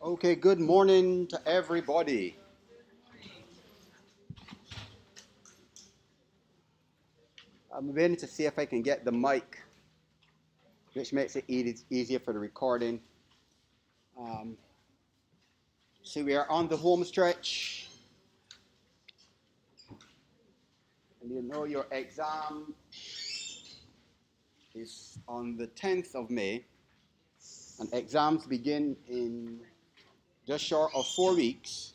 Okay, good morning to everybody. I'm waiting to see if I can get the mic, which makes it easier for the recording. So we are on the home stretch. And you know your exam is on the 10th of May. And exams begin in just short of 4 weeks.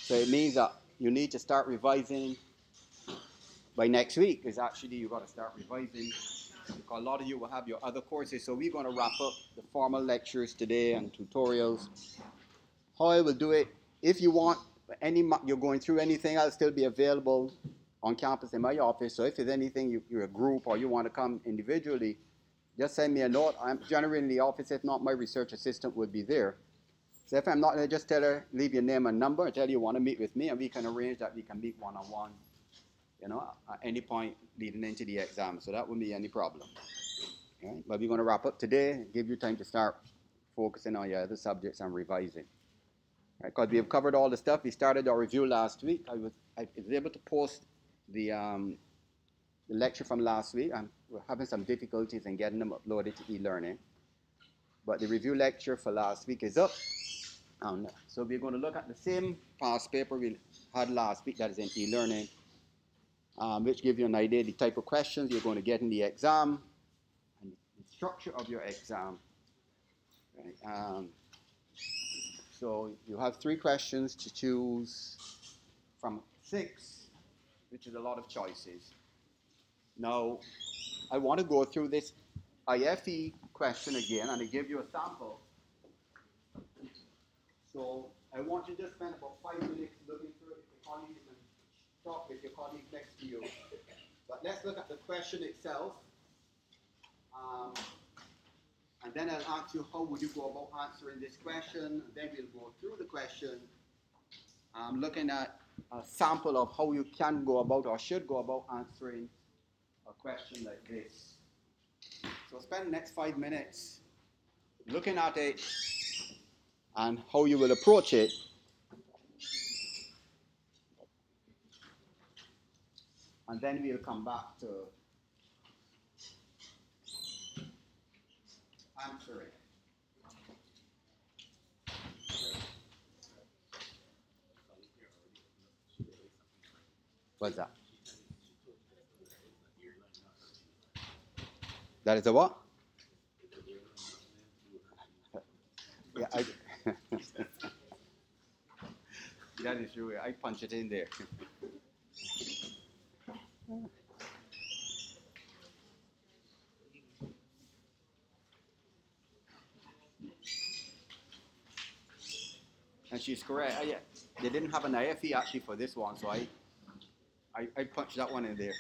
So it means that you need to start revising by next week. Is actually you've got to start revising because a lot of you will have your other courses. So we're going to wrap up the formal lectures today and tutorials. How I will do it, if you want you're going through anything, I'll still be available on campus in my office. So if there's anything, you're a group or you want to come individually, just send me a note. I'm generally in the office. If not, my research assistant would be there. So if I'm not there, just tell her, leave your name and number, tell you want to meet with me, and we can arrange that we can meet one-on-one, at any point leading into the exam. So that wouldn't be any problem. Right? But we're going to wrap up today, give you time to start focusing on your other subjects and revising. Because we have covered all the stuff. We started our review last week. I was able to post the lecture from last week. We're having some difficulties in getting them uploaded to e-learning. But the review lecture for last week is up. So we're going to look at the same past paper we had last week that is in e-learning, which gives you an idea of the type of questions you're going to get in the exam and the structure of your exam. Right? So you have 3 questions to choose from 6, which is a lot of choices. Now, I want to go through this IFE question again, and I give you a sample. So I want you to just spend about 5 minutes looking through it. If your colleague can talk with your colleague next to you. But let's look at the question itself. And then I'll ask you how would you go about answering this question. Then we'll go through the question, looking at a sample of how you can go about or should go about answering a question like this. So spend the next 5 minutes looking at it and how you will approach it. And then we'll come back to answer it. What's that? That is a what? Yeah, that is true. I punch it in there. And she's correct. Yeah, they didn't have an IFE actually for this one, so I punched that one in there.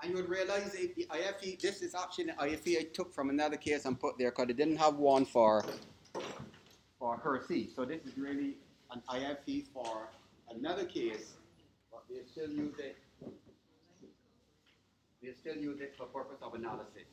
And you would realize the IFE, this is actually an IFE I took from another case and put there because they didn't have one for her C. So this is really an IFE for another case, but they still use it. They still use it for purpose of analysis.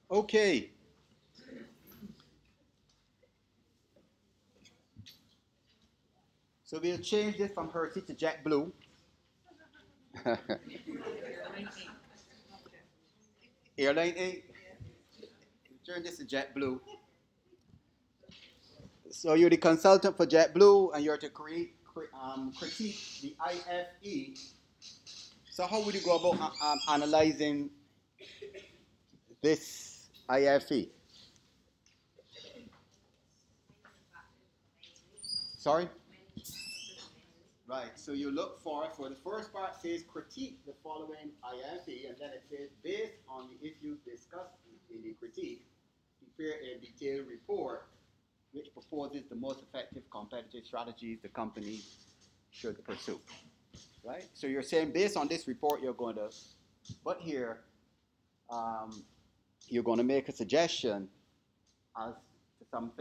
Okay. So we'll change this from Hershey to JetBlue. Airline 8. Turn this to JetBlue. So you're the consultant for JetBlue, and you're to critique the IFE. So how would you go about analyzing this IFE? Sorry? Right, so you look for the first part says critique the following IFE, and then it says based on the issues discussed in the critique, prepare a detailed report which proposes the most effective competitive strategies the company should pursue. Right? So you're saying based on this report, you're going to, but here, you're going to make a suggestion as to some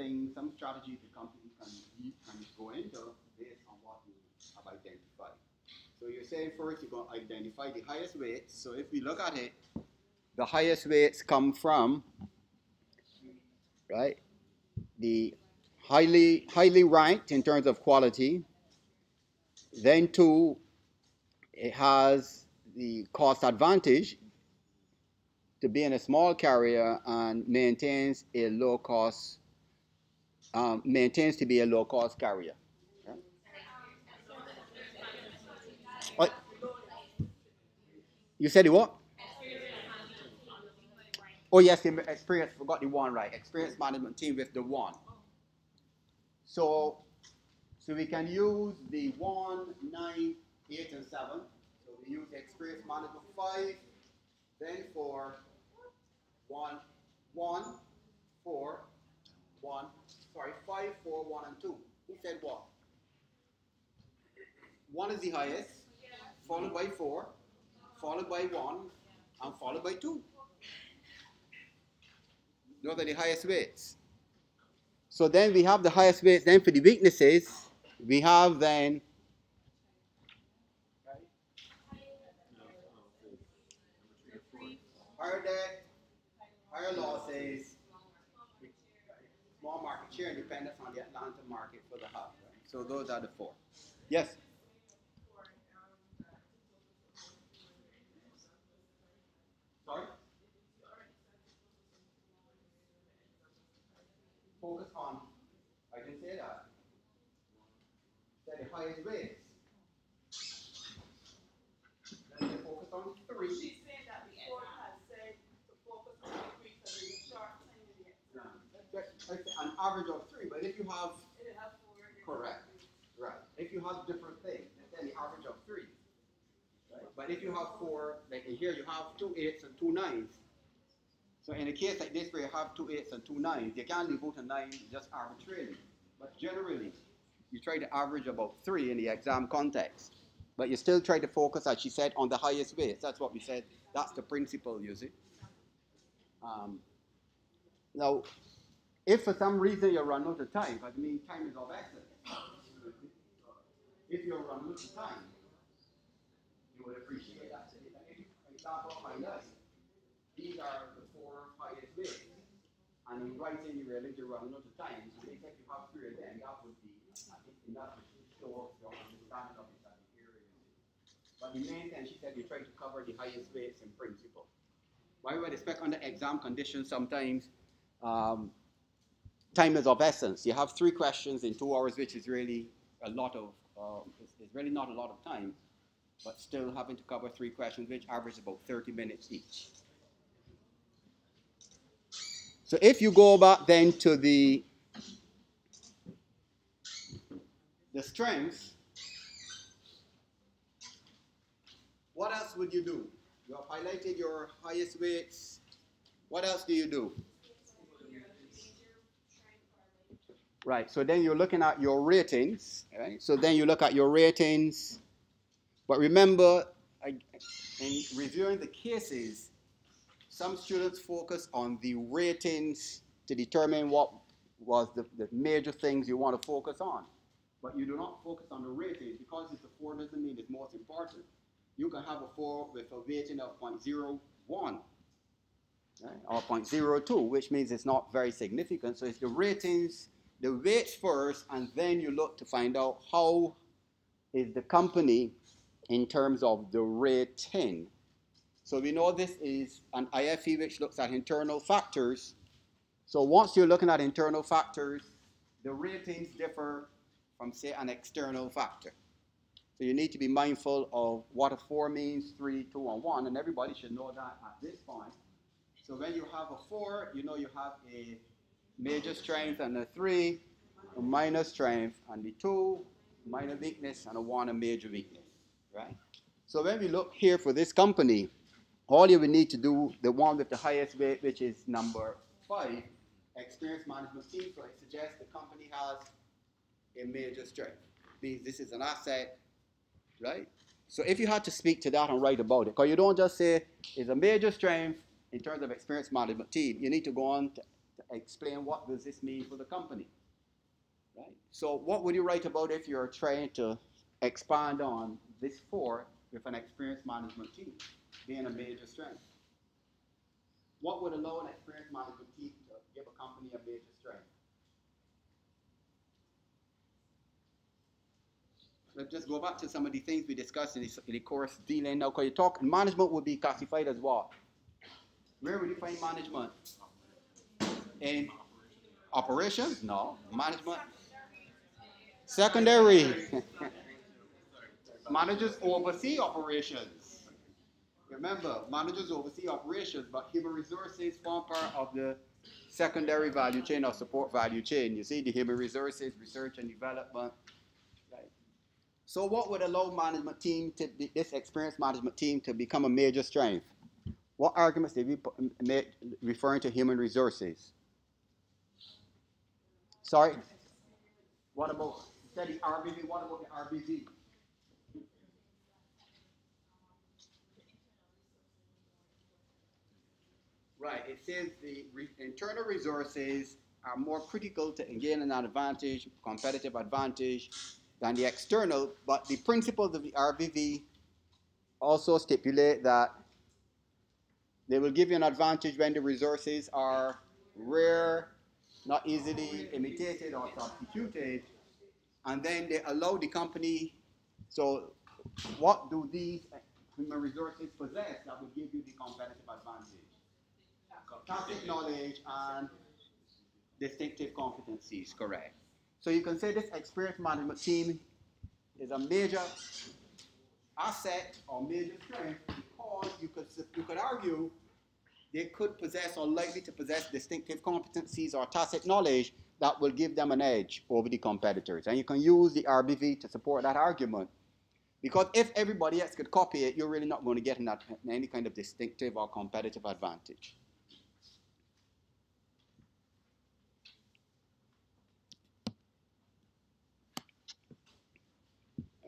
strategies the company can go into based on what you have identified. So you're saying first you're going to identify the highest weights. So if we look at it, the highest weights come from, right, the highly ranked in terms of quality. Then two, it has the cost advantage to being a small carrier and maintains a low cost, maintains to be a low cost carrier. Right? What? You said the what? Oh yes, the experience, forgot the one, right. Experience management team with the one. So we can use the 1, 9, 8, and 7. So we use the experience management 5, then 4, 1, 1, 4, 1, sorry, 5, 4, 1, and 2. Who said what? 1 is the highest, followed by 4, followed by 1, and followed by 2. Those are the highest weights. So then we have the highest weights. Then for the weaknesses, we have then higher debt, higher losses, small market share, and dependence on the Atlanta market for the hub. Right? So those are the 4. Yes? Sorry? Focus on, I can say that. Say the highest weights. Then you focus on 3. She's saying that the court has said to focus on the 3 so there's a short time in the exam. An average of 3, but if you have, It has 4. correct, right. If you have different things, then the average of 3. Right? But if you have 4, like here you have 2 8s and 2 9s. So in a case like this where you have 2 8s and 2 9s, you can't leave out a 9 just arbitrarily. But generally, you try to average about 3 in the exam context. But you still try to focus, as she said, on the highest weights. That's what we said. That's the principle, you see. Now, if for some reason you run out of time, I mean time is of essence. If you run out of time, you would appreciate that. For example, of my list, these are the 4 highest weights. And in writing, you really to run out of time. So if you have 3 of them, that would be, I think, enough to show your understanding of it as an area. But the main thing, she said, you try to cover the highest weights in principle. Why would I expect under exam conditions sometimes time is of essence. You have 3 questions in 2 hours, which is really a lot of, it's really not a lot of time, but still having to cover 3 questions, which average about 30 minutes each. So if you go back then to the strengths, what else would you do? You have highlighted your highest weights. What else do you do? Right, so then you're looking at your ratings, right? So then you look at your ratings, but remember, in reviewing the cases, some students focus on the ratings to determine what was the major things you want to focus on. But you do not focus on the ratings because it's a 4 doesn't mean it's most important. You can have a 4 with a rating of 0.01. right? Or 0.02, which means it's not very significant. So it's the ratings, the weights first, and then you look to find out how is the company in terms of the rating. So we know this is an IFE which looks at internal factors. So once you're looking at internal factors, the ratings differ from, say, an external factor. So you need to be mindful of what a 4 means, 3, 2, and 1, and everybody should know that at this point. So when you have a 4, you know you have a major strength and a 3, a minor strength, and the 2, minor weakness, and a 1, a major weakness, right? So when we look here for this company, all you will need to do, the one with the highest weight, which is number 5, experience management team, so it suggests the company has a major strength. Means this is an asset, right? So if you had to speak to that and write about it, because you don't just say it's a major strength in terms of experience management team, you need to go on to explain what does this mean for the company, right? So what would you write about if you're trying to expand on this 4 with an experience management team being a major strength? What would allow an experience management team to give a company a major strength? Let's just go back to some of the things we discussed in the course dealing now. Because you talk, management would be classified as what? Where would you find management? In operations? No. Management? Secondary. Managers oversee operations. Remember, managers oversee operations, but human resources form part of the secondary value chain or support value chain. You see the human resources, research and development. Right? So what would allow management team to be, this experienced management team to become a major strength? What arguments did we make referring to human resources? Sorry? What about, instead of RBV, what about the RBV? Right, it says the internal resources are more critical to gain an advantage, competitive advantage, than the external, but the principles of the RBV also stipulate that they will give you an advantage when the resources are rare, not easily imitated or substituted, and then they allow the company, so what do these human resources possess that will give you the competitive advantage? Tacit knowledge and distinctive competencies, correct. So you can say this experience management team is a major asset or major strength because you could argue they could possess or likely to possess distinctive competencies or tacit knowledge that will give them an edge over the competitors. And you can use the RBV to support that argument. Because if everybody else could copy it, you're really not going to get any kind of distinctive or competitive advantage.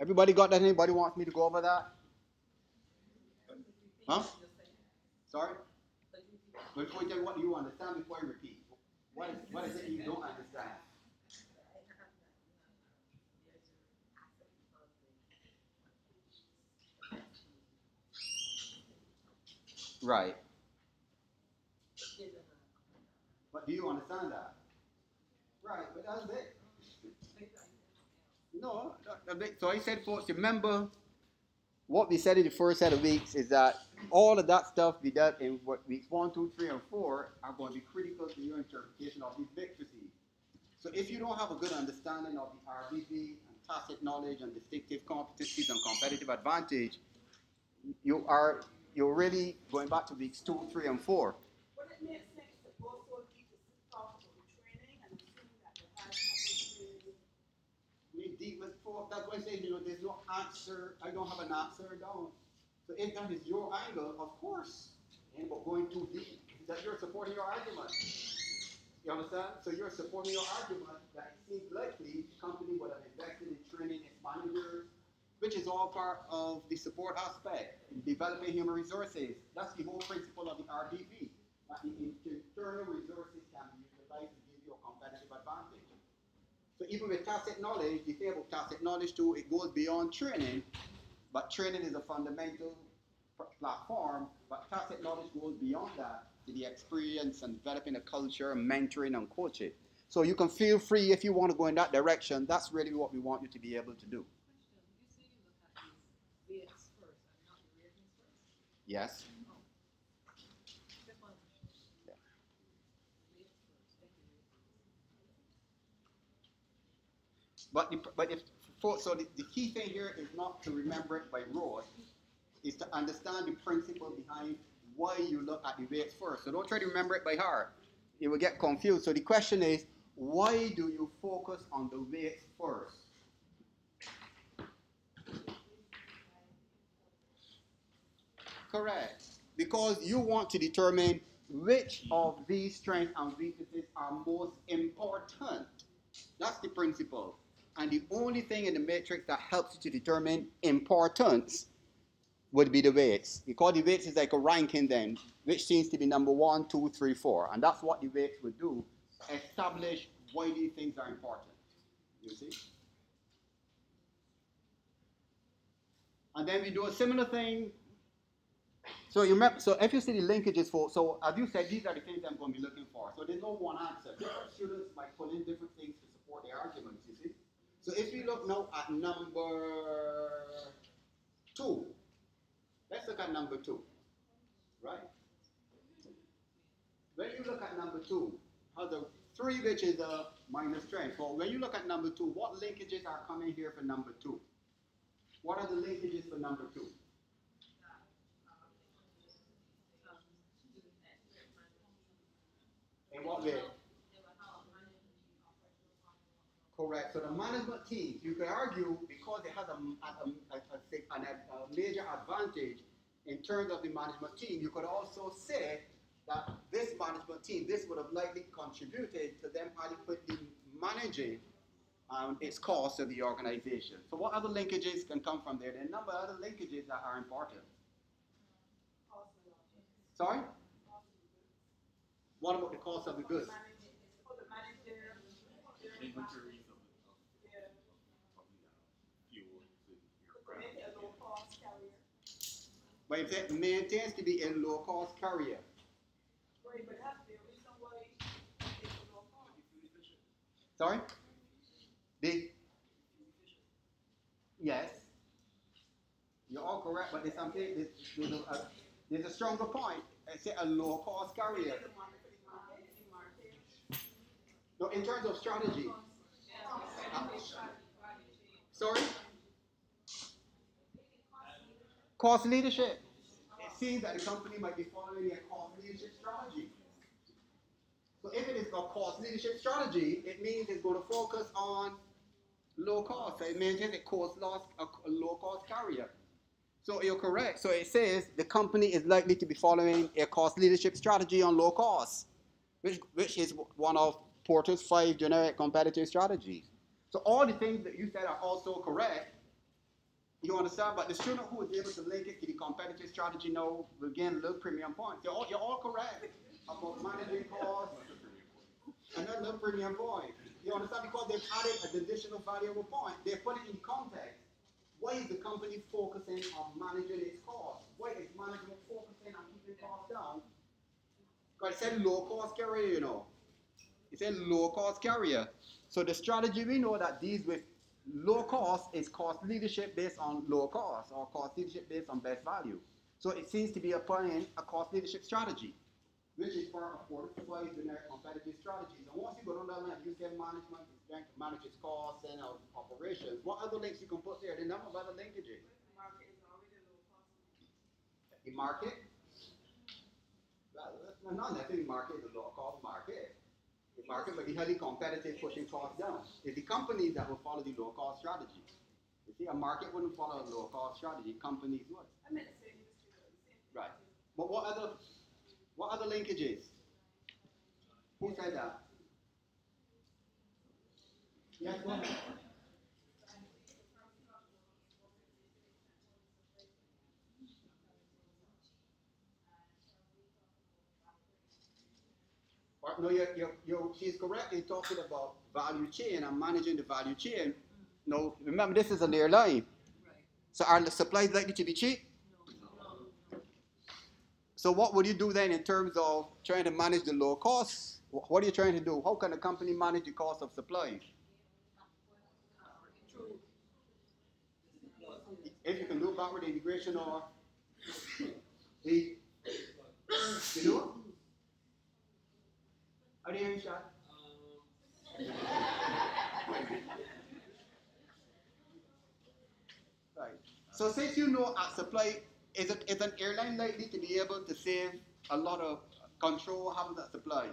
Everybody got that? Anybody wants me to go over that? Huh? Sorry? Before you tell what you understand, before I repeat. What is it you don't understand? Right. But do you understand that? Right, but that's it. No, so I said, folks, remember what we said in the first set of weeks is that all of that stuff we did in what weeks 1, 2, 3, and 4 are going to be critical to your interpretation of these matrices. So if you don't have a good understanding of the RBV and tacit knowledge and distinctive competencies and competitive advantage, you're really going back to weeks 2, 3, and 4. But it makes sense to also need to talk about the training and assume that they have something That's why I say, there's no answer. I don't have an answer down. So if that is your angle, of course, and but going too deep, that you're supporting your argument. You understand? So you're supporting your argument that it seems likely the company would have invested in training its managers, which is all part of the support aspect in developing human resources. That's the whole principle of the RDV. That the internal resources can be utilized to give you a competitive advantage. So even with tacit knowledge, the thing about tacit knowledge too, it goes beyond training, but training is a fundamental platform, but tacit knowledge goes beyond that to the experience and developing a culture, mentoring and coaching. So you can feel free if you want to go in that direction. That's really what we want you to be able to do. Yes. Yeah. So the key thing here is not to remember it by rote, is to understand the principle behind why you look at the weights first. So don't try to remember it by heart. You will get confused. So the question is, why do you focus on the weights first? Correct. Because you want to determine which of these strengths and weaknesses are most important. That's the principle. And the only thing in the matrix that helps you to determine importance would be the weights. Because the weights is like a ranking then, which seems to be number 1, 2, 3, 4. And that's what the weights would do. Establish why these things are important. You see? And then we do a similar thing. So you remember, so if you see the linkages for, so as you said, these are the things I'm going to be looking for. So there's no one answer. Different students might put in different things to support their arguments, you see. So if you look now at number 2, let's look at number 2, right? When you look at number 2, has a 3 which is a minus strength. So when you look at number 2, what linkages are coming here for number 2? What are the linkages for number 2? In what way? Correct. So the management team, you could argue, because it has a major advantage in terms of the management team, you could also say that this management team, this would have likely contributed to them adequately managing its cost of the organization. So what other linkages can come from there? There are a number of other linkages that are important. Sorry? What about the cost of the goods? Inventories of But it maintains to be a low-cost carrier. Right, but that's the reason why it's a low cost. Sorry? Yes. You're all correct, but there's something, there's a stronger point. I say a low-cost carrier. No, in terms of strategy. Sorry? Cost leadership. It seems that the company might be following a cost leadership strategy. So if it is a cost leadership strategy, it means it's going to focus on low cost. So it maintains a low cost carrier. So you're correct. So it says the company is likely to be following a cost leadership strategy on low cost, which is one of Porter's 5 generic competitive strategies. So all the things that you said are also correct. You understand? But the student who is able to link it to the competitive strategy now will gain a little premium points. You're all correct about managing costs and that little premium point. You understand? Because they've added an additional valuable point. They put it in context. Why is the company focusing on managing its costs? Why is management focusing on keeping costs down? Because it said low cost carrier, you know. It said low cost carrier. So the strategy we know that deals with low cost is cost leadership based on low cost, or cost leadership based on best value. So it seems to be applying a cost leadership strategy, which is part of Porter's generic competitive strategies. And once you go down that line, you say management is going to manage its costs and operations. What other links you can put there? The number of other linkages. The market is already low cost. The market? Well, not necessarily market is a low cost market. The market might be highly competitive, pushing costs down. It's the companies that will follow the low cost strategy. You see, a market wouldn't follow a low cost strategy. Companies would. I mean, the same industry, but the same. Right. But what other linkages? Who said that? Yes, go ahead. No, she's correct in talking about value chain and managing the value chain. No, remember this is an airline. Right. So are the supplies likely to be cheap? No. So what would you do then in terms of trying to manage the low costs? What are you trying to do? How can a company manage the cost of supply? If you can do backward integration or you know? Are you hearing shot? Right. So since you know a supply, is an airline likely to be able to save a lot of control having that supply? No.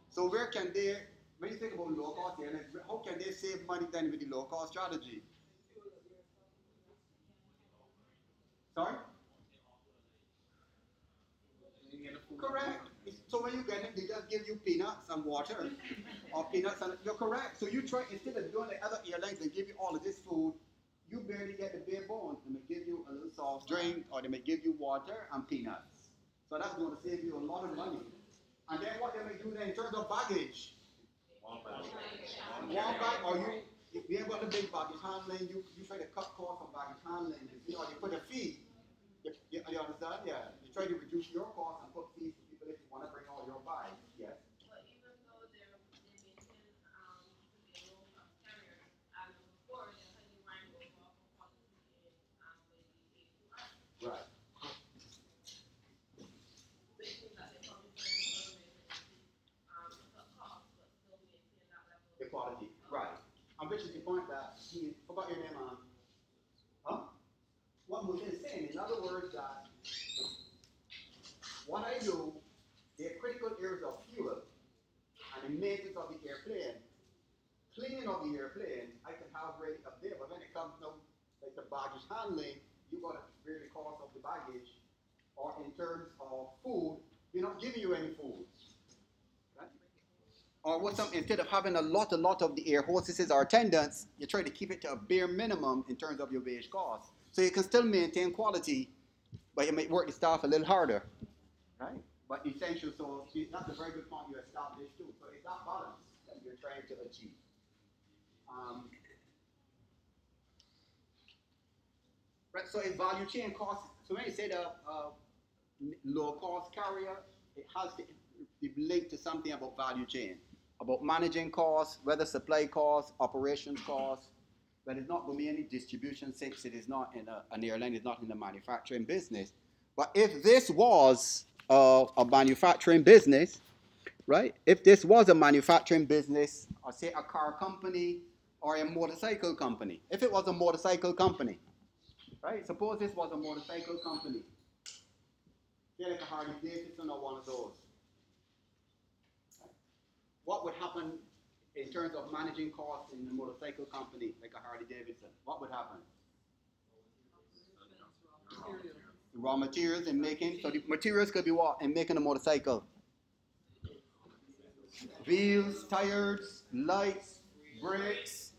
So where can they, when you think about low cost airlines, how can they save money then with the low cost strategy? Sorry? Correct. So when you get it, they just give you peanuts and water, or peanuts and you're correct. So you try, instead of doing like other airlines, they give you all of this food, you barely get the bare bones. They may give you a little soft drink, or they may give you water and peanuts. So that's going to save you a lot of money. And then what they may do then in terms of baggage, one bag, or if you ain't got the big baggage handling, you try to cut costs on baggage handling, or you put a fee. You understand? Yeah. You try to reduce your costs and put fees for people if you want to bring all your bags. Yes. But even though they maintain to be a low cost carrier, as before, they're telling wine goes off for quality in maybe AQR. Right. Which means that they're probably trying to cut costs, but still maintain that level of Equality. Right. And which is the point that he forgot your name, huh? What Musa is saying, in other words, that what I do, the critical areas of fuel and the maintenance of the airplane, cleaning of the airplane, I can have ready up there. But when it comes to like the baggage handling, you got to bear the cost of the baggage. Or in terms of food, we're not giving you any food. Right? Or what some, instead of having a lot of the air hostesses or attendants, you try to keep it to a bare minimum in terms of your wage costs. So you can still maintain quality, but you might work the staff a little harder, right? But essential, so that's a very good point you established too. So it's that balance that you're trying to achieve. Right, so a value chain cost, so when you say the low cost carrier, it has to be linked to something about value chain, about managing costs, whether supply costs, operations costs. But it's not going to be any distribution since it is not in an airline is not in the manufacturing business. But if this was a manufacturing business, right? If this was a manufacturing business, or say a car company or a motorcycle company, if it was a motorcycle company, right? Suppose this was a motorcycle company, say like a Harley Davidson or one of those. Right? What would happen in terms of managing costs in a motorcycle company like a Harley Davidson? What would happen? Raw materials in making, so the materials could be what in making a motorcycle? Wheels, tires, lights, brakes,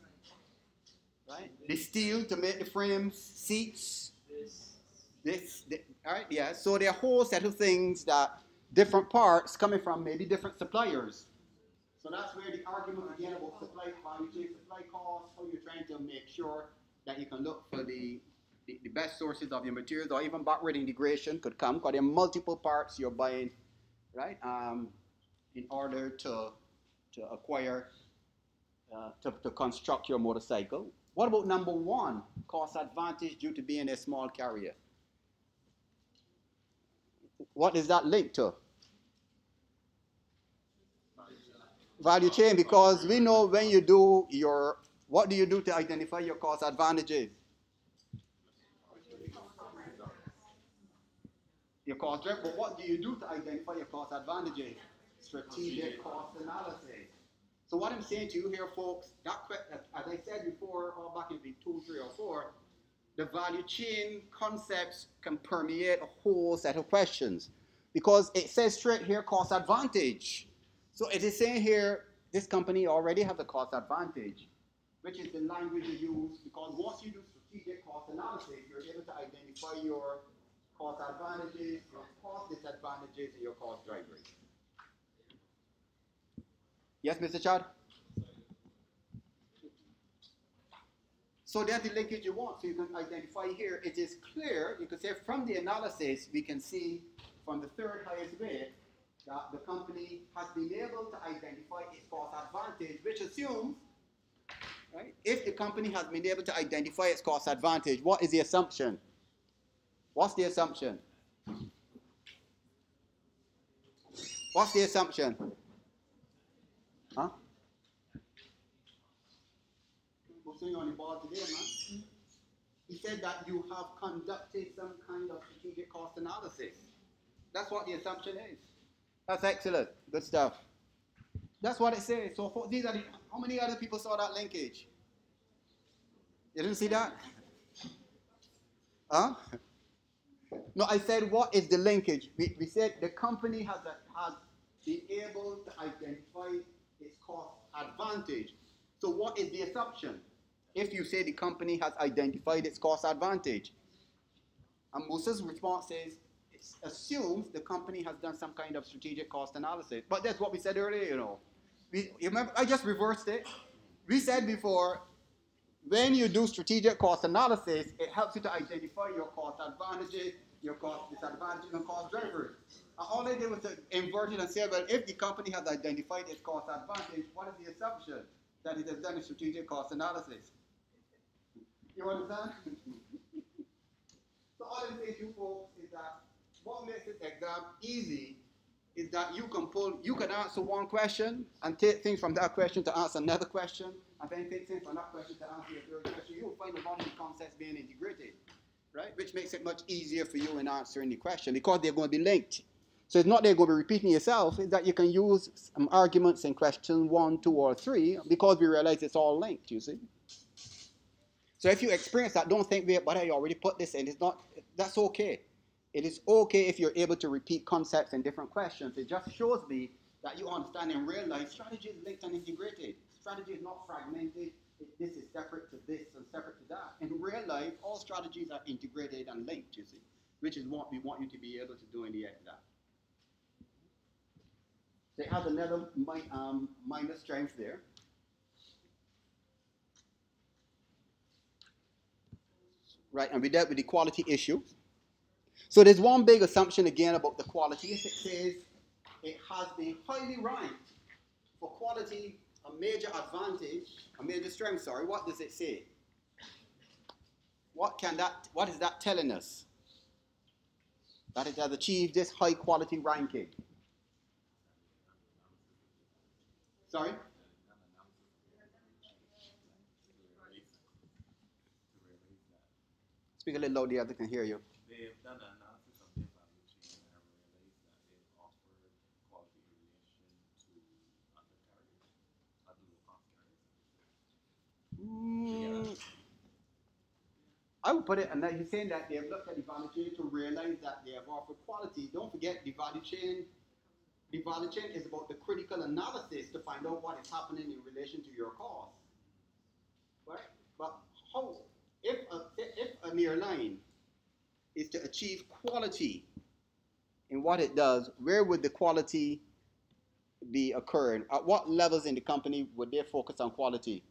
right? The steel to make the frames, seats, all right, yeah. So there are a whole set of things that different parts coming from maybe different suppliers. So that's where the argument again about supply, value chain supply costs, how you're trying to make sure that you can look for the best sources of your materials, or even backward integration could come, because there are multiple parts you're buying, right, in order to acquire, to construct your motorcycle. What about number one, cost advantage due to being a small carrier? What is that linked to? Value chain, because we know when you do what do you do to identify your cost advantages? Your cost drive, but what do you do to identify your cost advantages? Strategic cost analysis. So what I'm saying to you here, folks, as I said before, or back in 2, 3, or 4, the value chain concepts can permeate a whole set of questions, because it says straight here cost advantage. So it is saying here this company already has a cost advantage, which is the language you use, because once you do strategic cost analysis, you're able to identify your cost advantages, your cost disadvantages, and your cost drivers. Yes, Mr. Chad? So that's the linkage you want. So you can identify here. It is clear. You can say from the analysis, we can see from the third highest rate that the company has been able to identify its cost advantage, which assumes, right, if the company has been able to identify its cost advantage, what is the assumption? What's the assumption? What's the assumption? Huh? What's going on the board today, man? He said that you have conducted some kind of strategic cost analysis. That's what the assumption is. That's excellent. Good stuff. That's what it says. So for these are the, how many other people saw that linkage? You didn't see that? Huh? No, I said what is the linkage? We said the company has been able to identify its cost advantage. So what is the assumption? If you say the company has identified its cost advantage. And Musa's response is, it assumes the company has done some kind of strategic cost analysis. But that's what we said earlier, you know. You remember, I just reversed it. We said before, when you do strategic cost analysis, it helps you to identify your cost advantages, your cost disadvantages, and cost drivers. And all they did was to invert it and say, well, if the company has identified its cost advantage, what is the assumption? That it has done a strategic cost analysis. You understand? So all I'm saying to you folks is that what makes this exam easy is that you can answer one question and take things from that question to answer another question, and then take things from that question to answer your third question. You'll find a lot of the concepts being integrated, right? Which makes it much easier for you in answering the question because they're going to be linked. So it's not they're going to be repeating yourself, it's that you can use some arguments in question 1, 2, or 3 because we realize it's all linked, you see. So if you experience that, don't think, but I already put this in. It's not, that's okay. It is okay if you're able to repeat concepts in different questions. It just shows me that you understand in real life, strategy is linked and integrated. Strategy is not fragmented. This is separate to this and separate to that. In real life, all strategies are integrated and linked, you see, which is what we want you to be able to do in the exam. So it has another minor strength there. Right, and we dealt with the quality issue. So there's one big assumption again about the quality. If it says it has been highly ranked for quality, a major advantage, a major strength, sorry, what does it say? What is that telling us? That it has achieved this high quality ranking. Sorry? Speak a little louder, the other can hear you. They've done an analysis of their value chain and realized that they've offered quality aviation to undercarriers, not low-cost carriers. I would put it, and he's saying that they have looked at the value chain to realize that they have offered quality. Don't forget the value chain. The value chain is about the critical analysis to find out what is happening in relation to your cost. Right? But how, if an airline is to achieve quality in what it does, where would the quality be occurring? At what levels in the company would they focus on quality?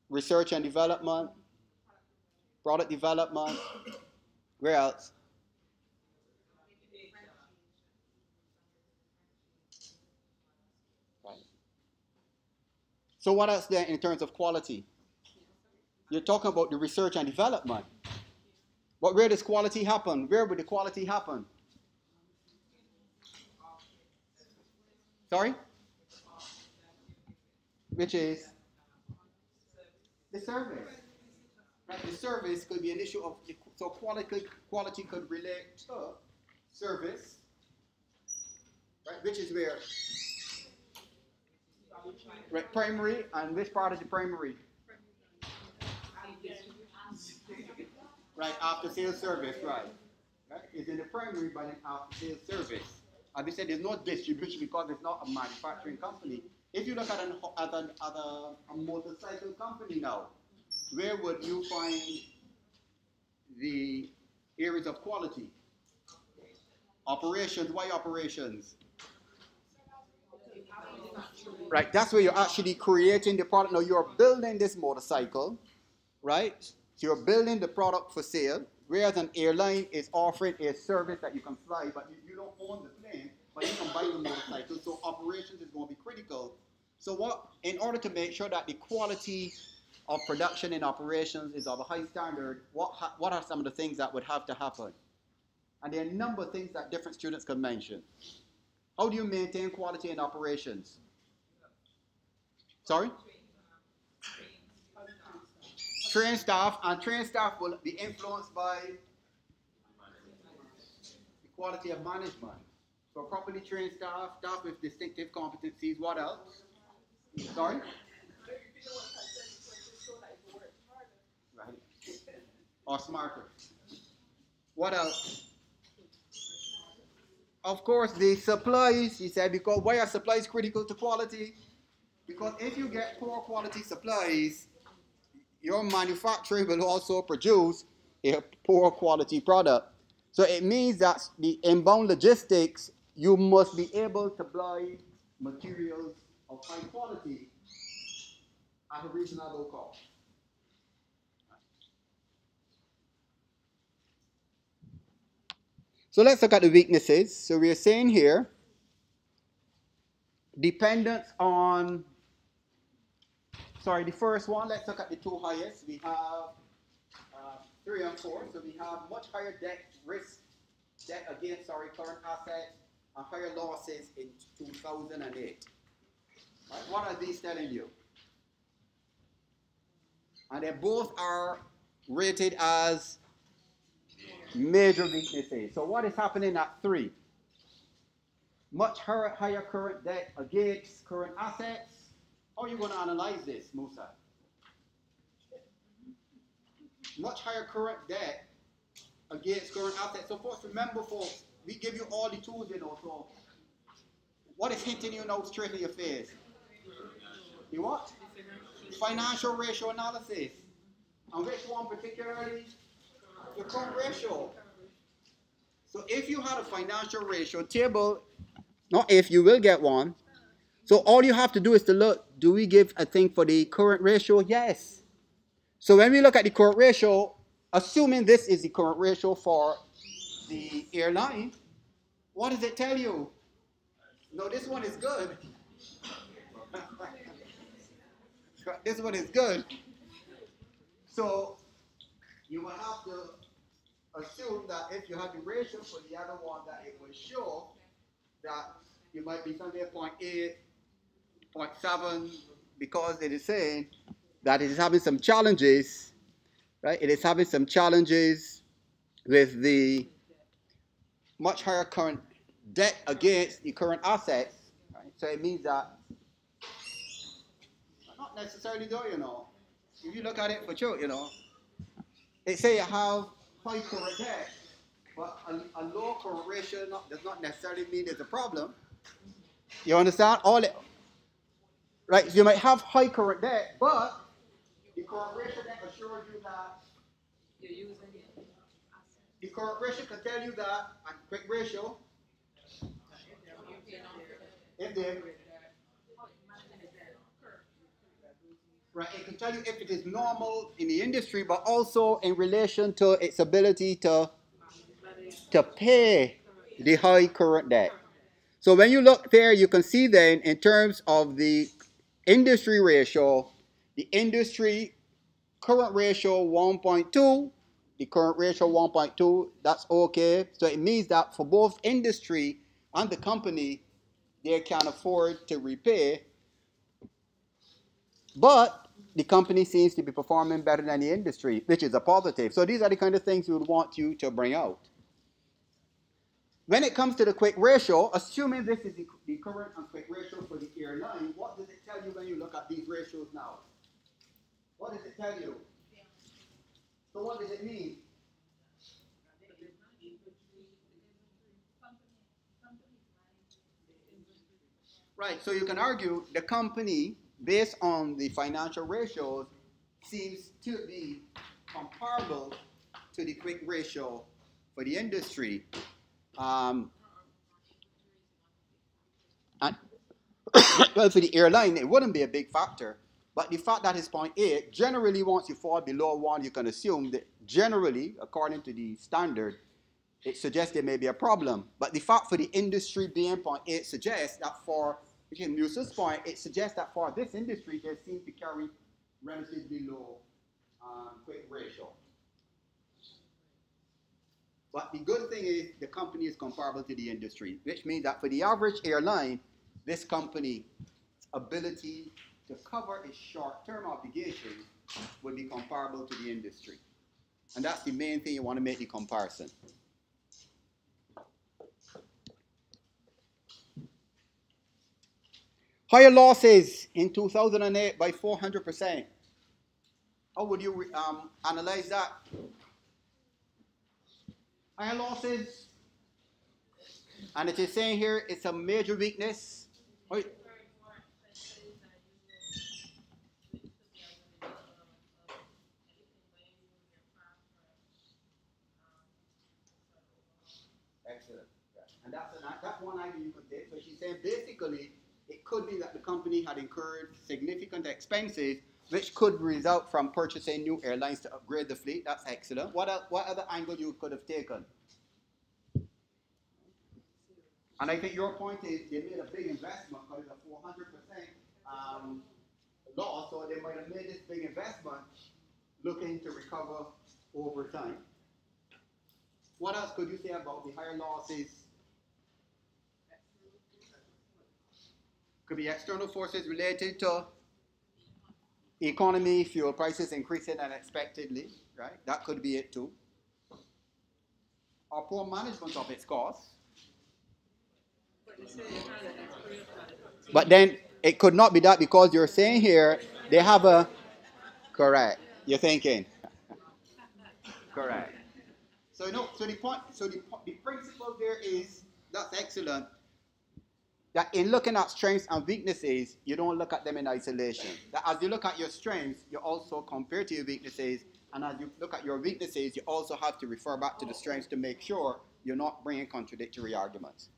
Research and development, product development, where else? Right. So what else there in terms of quality? You're talking about the research and development. But where does quality happen? Where would the quality happen? Sorry? Which is? The service. Right? The service could be an issue of, so quality could relate to service, right? Which is where? Right, primary, and which part of the primary? Right, after sales service, right. It's in the primary, but in after sales service. As we said, there's no distribution because it's not a manufacturing company. If you look at a motorcycle company now, where would you find the areas of quality? Operations. Why operations? Right, that's where you're actually creating the product. Now you're building this motorcycle, right? So you're building the product for sale. Whereas an airline is offering a service that you can fly, but you don't own the plane, but you can buy the motorcycle. So operations is going to be critical. So in order to make sure that the quality of production and operations is of a high standard, what are some of the things that would have to happen? And there are a number of things that different students can mention. How do you maintain quality in operations? Sorry? Train staff, and trained staff will be influenced by the quality of management. So properly trained staff with distinctive competencies. What else? Sorry? Right. Or smarter. What else? Of course, the supplies, he said, because why are supplies critical to quality? Because if you get poor quality supplies, your manufacturer will also produce a poor quality product. So it means that the inbound logistics, you must be able to buy materials of high quality at a reasonable cost. So let's look at the weaknesses. So we are saying here, dependence on, the first one, let's look at the two highest. We have 3 and 4. So we have much higher debt against current assets and higher losses in 2008. Right? What are these telling you? And they both are rated as major weaknesses. So what is happening at 3? Much higher current debt against current assets. How are you going to analyze this, Musa? Much higher current debt against current assets. So folks, remember folks, we give you all the tools, so what is hitting you now straight in your face? The what? Financial ratio analysis. And which one particularly? The current ratio. So if you had a financial ratio table, not if, you will get one. So all you have to do is to look, do we give a thing for the current ratio? Yes. So when we look at the current ratio, assuming this is the current ratio for the airline, what does it tell you? No, this one is good. This one is good. So you will have to assume that if you have the ratio for the other one, that it will show that you might be somewhere 0.8, 0.7, because it is saying that it is having some challenges, right? It is having some challenges with the much higher current debt against the current assets, right? So it means that, not necessarily though, if you look at it for sure, they say you have high current debt, but a low current ratio does not necessarily mean there's a problem. You understand? Right? So you might have high current debt, but the current ratio then assures you that the current ratio can tell you that a quick ratio, if they right, it can tell you if it is normal in the industry, but also in relation to its ability to pay the high current debt. So when you look there, you can see then in terms of the industry ratio, the industry current ratio 1.2, the current ratio 1.2, that's okay. So it means that for both industry and the company, they can afford to repay. But the company seems to be performing better than the industry, which is a positive. So these are the kind of things we would want you to bring out. When it comes to the quick ratio, assuming this is the current and quick ratio for the airline, what does it tell you when you look at these ratios now? What does it tell you? So what does it mean? Right, so you can argue the company, based on the financial ratios, seems to be comparable to the quick ratio for the industry. And well, for the airline, it wouldn't be a big factor. But the fact that it's 0.8, generally once you fall below 1, you can assume that generally, according to the standard, it suggests there may be a problem. But the fact for the industry being 0.8 suggests that for, in Musa's point, it suggests that for this industry, they seem to carry relatively low quick ratio. But the good thing is the company is comparable to the industry, which means that for the average airline, this company's ability to cover its short-term obligations will be comparable to the industry. And that's the main thing you want to make the comparison. Higher losses in 2008 by 400%. How would you analyze that? Higher losses, and it is saying here it's a major weakness. Wait. Excellent. Yeah. And that's one idea you could take. So she's saying basically it could be that the company had incurred significant expenses which could result from purchasing new airlines to upgrade the fleet. That's excellent. What other angle you could have taken? And I think your point is they made a big investment because it's a 400% loss, so they might have made this big investment looking to recover over time. What else could you say about the higher losses? Could be external forces related to economy, fuel prices increasing unexpectedly, right? That could be it too. Or poor management of its costs. But then it could not be that because you're saying here they have a correct. You're thinking correct. So no. So the principle there is that's excellent. That in looking at strengths and weaknesses, you don't look at them in isolation. That as you look at your strengths, you also compare to your weaknesses, and as you look at your weaknesses, you also have to refer back to the strengths to make sure you're not bringing contradictory arguments.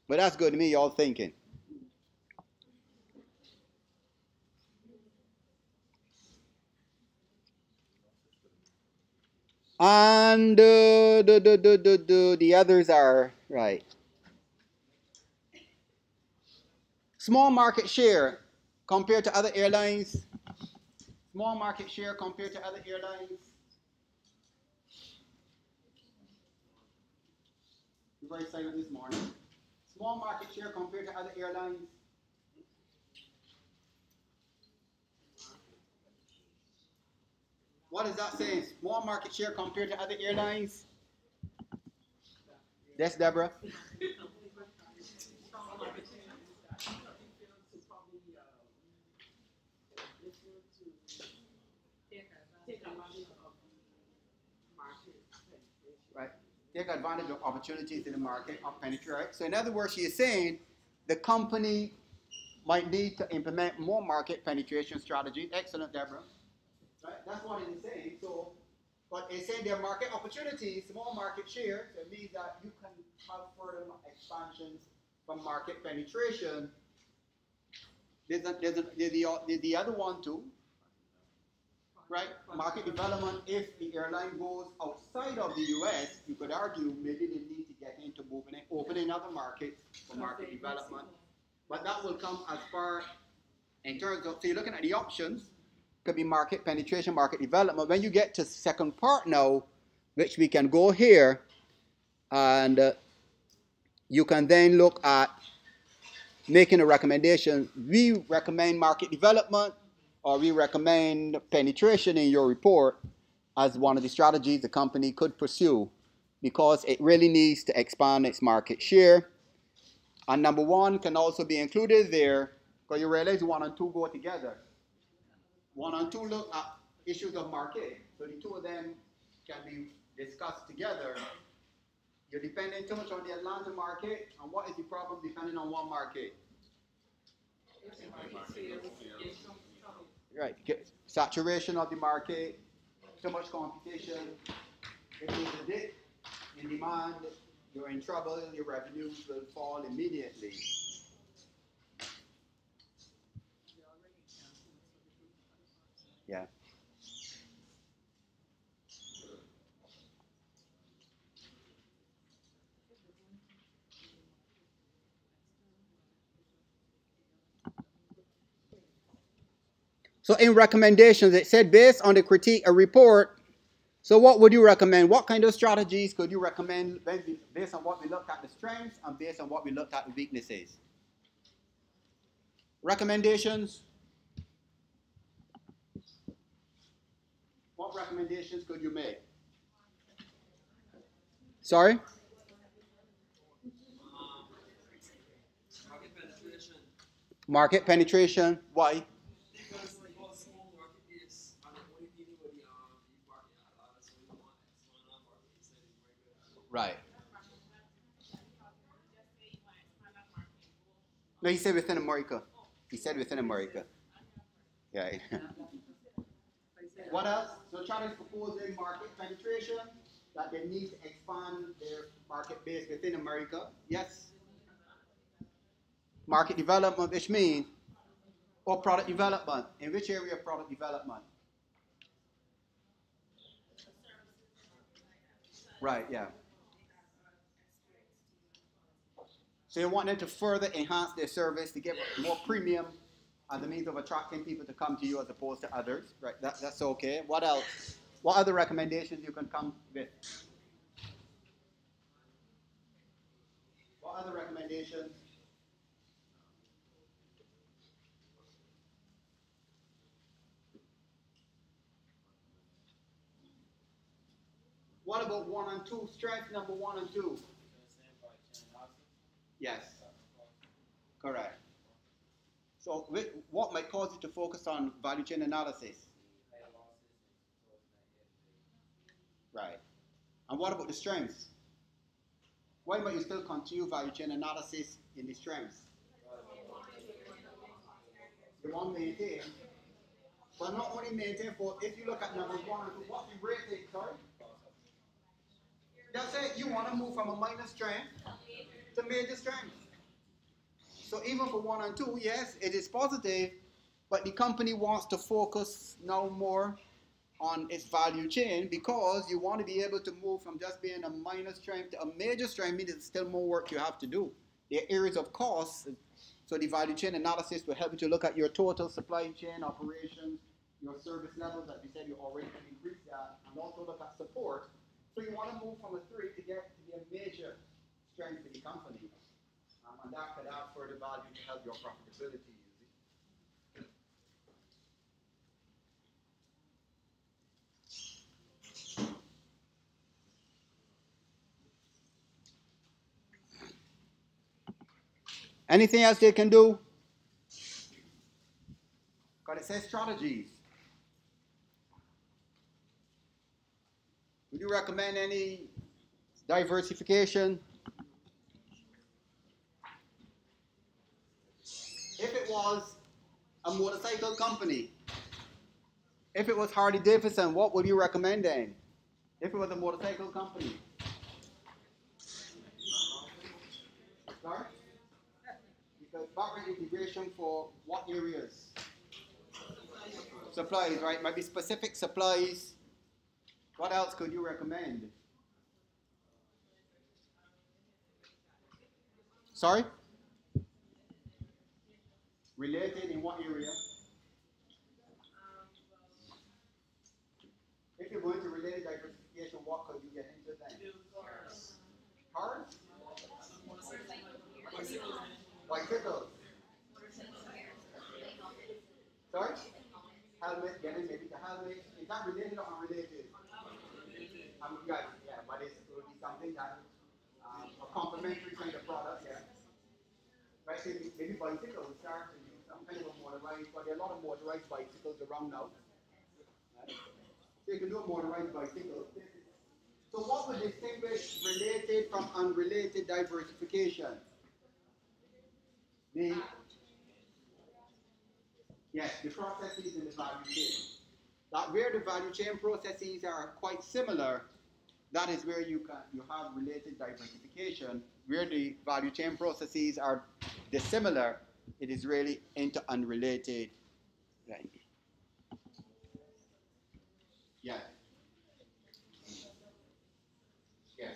But that's good to me, y'all thinking. And the others are right. Small market share compared to other airlines. Small market share compared to other airlines. You're very silent this morning. Small market share compared to other airlines. What is that saying? Small market share compared to other airlines? That's Deborah. Right. Take advantage of opportunities in the market of penetrate. Right? So in other words, she is saying the company might need to implement more market penetration strategies. Excellent, Deborah. Right? That's what it is saying. So, but it's saying there are market opportunities, small market share. So it means that you can have further expansions from market penetration. There's the other one too. Right? Market development, if the airline goes outside of the US, you could argue maybe they need to get into moving and opening other markets for market development. But that will come as far in terms of, so you're looking at the options, could be market penetration, market development. When you get to second part now, which we can go here, and you can then look at making a recommendation. We recommend market development, or we recommend penetration in your report as one of the strategies the company could pursue because it really needs to expand its market share. And number one can also be included there because you realize 1 and 2 go together. 1 and 2 look at issues of market. So the two of them can be discussed together. You're depending too much on the Atlanta market, and what is the problem depending on one market? Right, saturation of the market, too much competition. If there's a dip in demand, you're in trouble, your revenues will fall immediately. So in recommendations, it said based on the critique, a report. So what would you recommend? What kind of strategies could you recommend based on what we looked at the strengths and based on what we looked at the weaknesses? Recommendations? What recommendations could you make? Sorry? Market penetration. Market penetration. Why? Because small market is only dealing with the market at all, so we don't want to expand our market. He said it's very good at. Right. No, he said within America. He said within America. Yeah. What else? So China is proposing market penetration, that they need to expand their market base within America. Yes. Market development, which means, or product development. In which area of product development? Right, yeah. So you want them to further enhance their service to give more premium as a means of attracting people to come to you as opposed to others. Right, that's okay. What else? What other recommendations you can come with? What other recommendations? What about 1 and 2? Strength number 1 and 2. Yes. Correct. So what might cause you to focus on value chain analysis? Right. And what about the strengths? Why might you still continue value chain analysis in the strengths? You want to maintain, but not only maintain for, if you look at number 1 and 2, what's the rating, sorry? Just say you want to move from a minor strength to major strength. So even for 1 and 2, yes, it is positive, but the company wants to focus now more on its value chain because you want to be able to move from just being a minor strength to a major strength, means there's still more work you have to do. There are areas of cost, so the value chain analysis will help you to look at your total supply chain operations, your service levels, that you said you already increased that, and also look at support. So you want to move from a 3 to get to be a major strength in the company. And that could add further value to help your profitability. Anything else they can do? Because it says strategies. Would you recommend any diversification? If it was a motorcycle company, if it was Harley Davidson, what would you recommend then? If it was a motorcycle company? Sorry? Because backward integration for what areas? Supplies, right? Might be specific supplies. What else could you recommend? Sorry? Related in what area? If you're going to related diversification, what could you get into then? Cars? Bicycles? Sorry? Helmet, getting maybe the helmet. Is that related or unrelated? Yeah, but it will be something that a complementary kind of product, yeah. Right, so maybe bicycles start to use some kind of a motorized, but there are a lot of motorized bicycles around now. Right? So you can do a motorized bicycle. So what would distinguish related from unrelated diversification? Yes, the processes in the value chain. That where the value chain processes are quite similar, that is where you have related diversification. Where the value chain processes are dissimilar, it is really into unrelated. Right. Yeah. Yeah.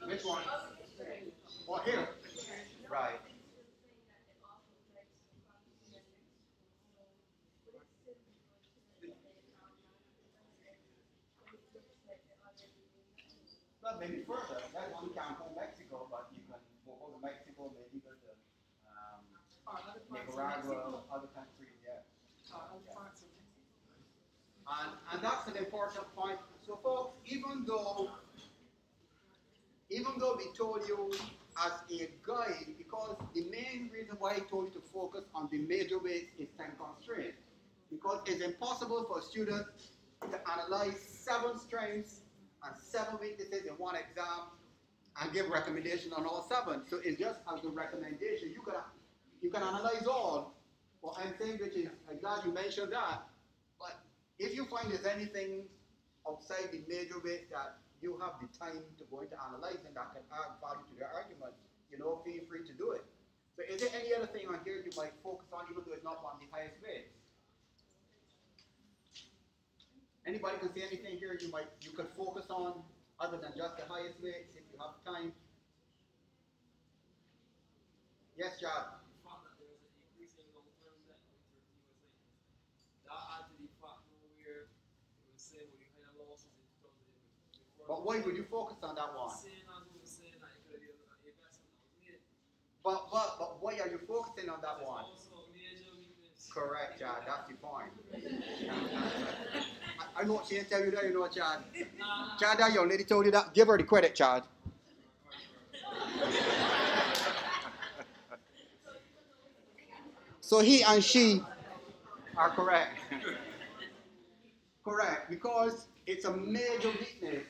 Which one? Oh, here. Right. Well, maybe further. That one can't go Mexico, but you can go to Mexico, maybe go to Nicaragua, other countries, yeah. And that's an important point. So, folks, even though we told you as a guide, because the main reason why I told you to focus on the major weights is time constraint. Because it's impossible for a student to analyze 7 strengths and 7 weaknesses in one exam and give recommendation on all 7. So it's just as a recommendation. You can analyze all. What I'm saying, which is, I'm glad you mentioned that. But if you find there's anything outside the major weights that you have the time to go into analyzing that can add value to their argument, feel free to do it. So is there any other thing on here you might focus on, even though it's not on the highest weight? Anybody can say anything here you could focus on other than just the highest weights if you have time? Yes, Chad. But why would you focus on that one? But why are you focusing on that one? Correct, Chad. That's the point. I know she didn't tell you that, Chad. Chad, that young lady told you that. Give her the credit, Chad. So he and she are correct. Correct, because it's a major weakness.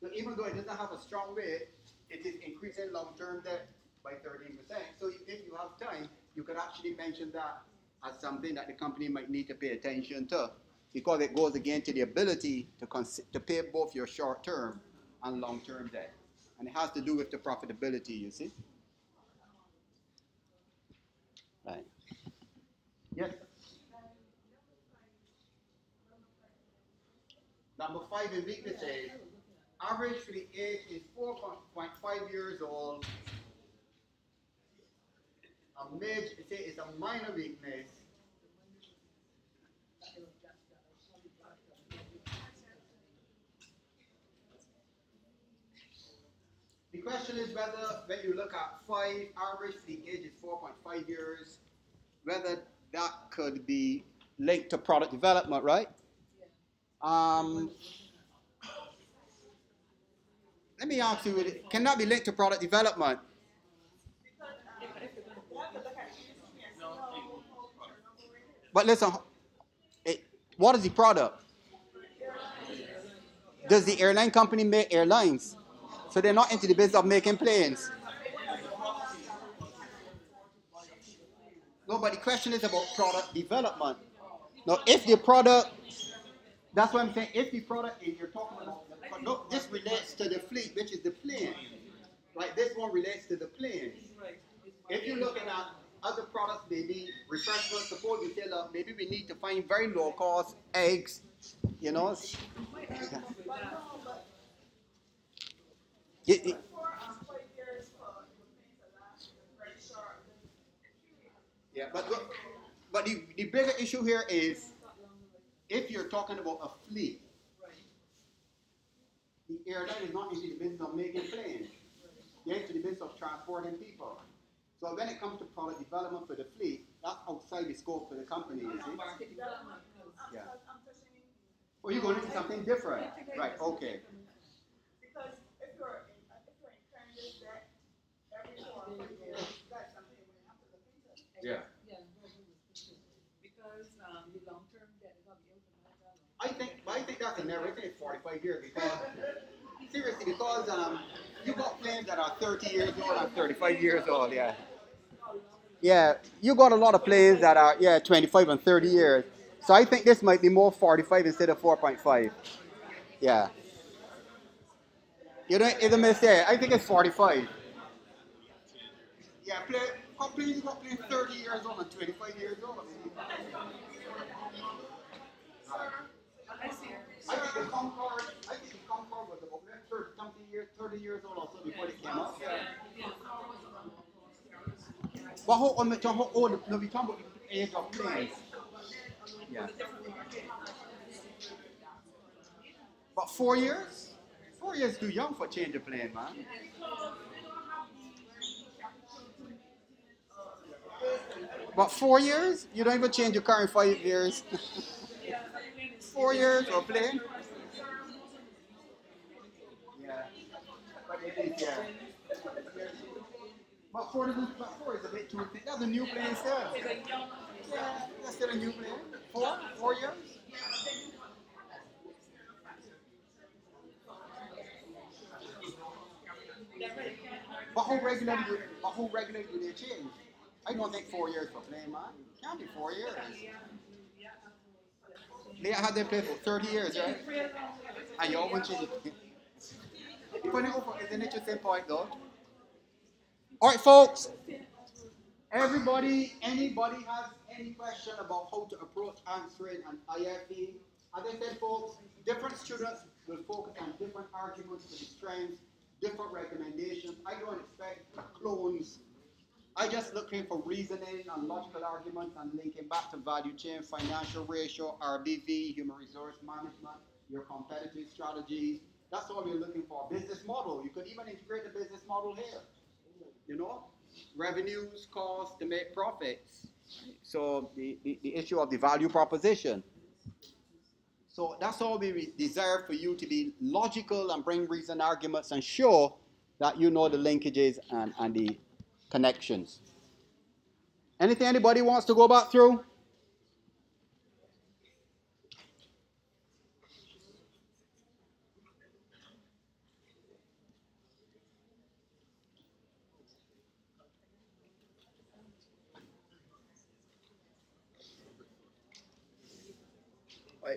So even though it doesn't have a strong weight, it is increasing long-term debt by 13%. So if you have time, you could actually mention that as something that the company might need to pay attention to, because it goes again to the ability to pay both your short-term and long-term debt. And it has to do with the profitability, you see. Right. Yes. Number 5 in weaknesses. Average for the age is 4.5 years old. A major, it's a minor weakness. The question is whether, when you look at 5, average for the age is 4.5 years, whether that could be linked to product development, right? Let me ask you, can that be linked to product development? But listen, what is the product? Does the airline company make airlines? So they're not into the business of making planes. No, but the question is about product development. Now, if the product, that's what I'm saying, if the product is, you're talking about, no, this relates to the fleet, which is the plane. Right, this one relates to the plane. If you're looking at other products, maybe refreshments, suppose you say, look, maybe we need to find very low cost eggs, Yeah. Yeah, but the bigger issue here is if you're talking about a fleet, the airline is not into the business of making planes. They're into the business of transporting people. So when it comes to product development for the fleet, that's outside the scope for the company, you see? Yeah. Oh, you're going into something different. Right, okay. Because if you're incurring this debt every 4 or 5 years, that's something you're going to have to look into. Yeah. Because the long-term debt is not implemented. I think that's a narrow. I think it's 45 years because seriously, because you got planes that are 30 years old and 35 years old, yeah. Yeah, you got a lot of planes that are 25 and 30 years. So I think this might be more 45 instead of 4.5. Yeah. It's a mistake. I think it's 45. Yeah, planes got planes 30 years old and 25 years old. I think the Concorde was about 30 something years, 30 40 years old also before they came out. But how old, how old, no, we talking about the age of planes. Yeah. But 4 years? 4 years too young for change a plane, man. But 4 years? You don't even change your car in 5 years. 4 years for a plane? Yeah. But it is, yeah. But 4 is a bit too thick. That's a new plane still. Yeah, that's still a new plane. 4 years? But how regularly do they change? I don't think 4 years for plane, man. Can't be 4 years. They had them play for 30 years, right? And you always change it. Put it over, it's an interesting point though. Alright folks, anybody has any question about how to approach answering an IFE? As I said folks, different students will focus on different arguments to the strengths, different recommendations. I don't expect clones. I just looking for reasoning and logical arguments and linking back to value chain, financial ratio, RBV, human resource management, your competitive strategies. That's all we're looking for. Business model. You could even integrate the business model here. You know, revenues, costs to make profits. So the issue of the value proposition. So that's all we desire for you to be logical and bring reason arguments and show that you know the linkages and the connections. Anything anybody wants to go back through?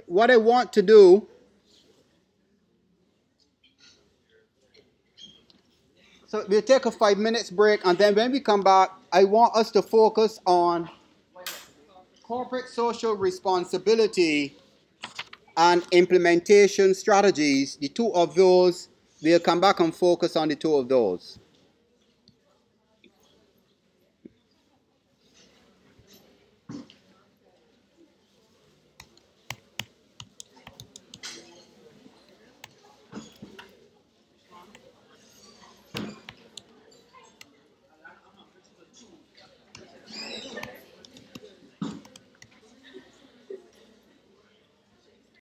What I want to do, so we'll take a 5 minutes break, and then when we come back, I want us to focus on corporate social responsibility and implementation strategies. The two of those, we'll come back and focus on the two of those.